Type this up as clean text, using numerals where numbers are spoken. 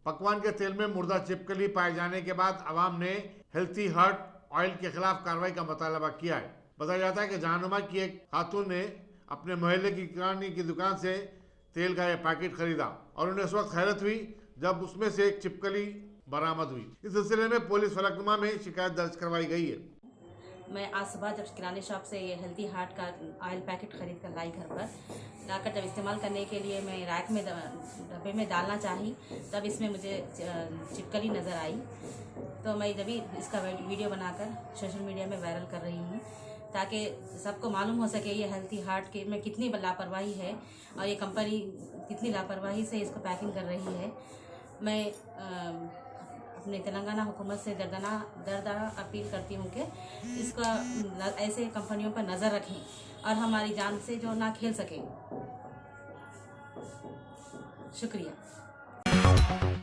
पकवान के तेल में मुर्दा छिपकली पाए जाने के बाद आवाम ने हेल्थी हार्ट ऑयल के खिलाफ कार्रवाई का मुतालबा किया है। बताया जाता है कि जहानुमा की एक खातून ने अपने मोहल्ले की किराने की दुकान से तेल का यह पैकेट खरीदा और उन्हें उस वक्त हैरत हुई जब उसमें से एक छिपकली बरामद हुई। इस सिलसिले में पुलिस फलकनुमा में शिकायत दर्ज करवाई गई है। मैं आज सुबह जब किराने शॉप से ये हेल्थी हार्ट का ऑयल पैकेट खरीद कर लाई घर पर, लाकर जब इस्तेमाल करने के लिए मैं रैक में डब्बे में डालना चाही, तब इसमें मुझे छिपकली नज़र आई। तो मैं जब भी इसका वीडियो बनाकर सोशल मीडिया में वायरल कर रही हूँ ताकि सबको मालूम हो सके ये हेल्थी हार्ट के में कितनी लापरवाही है और ये कंपनी कितनी लापरवाही से इसको पैकिंग कर रही है। मैं अपने तेलंगाना हुकूमत से दर्दाना अपील करती हूँ कि इसका ऐसे कंपनियों पर नज़र रखें और हमारी जान से जो ना खेल सकें। शुक्रिया।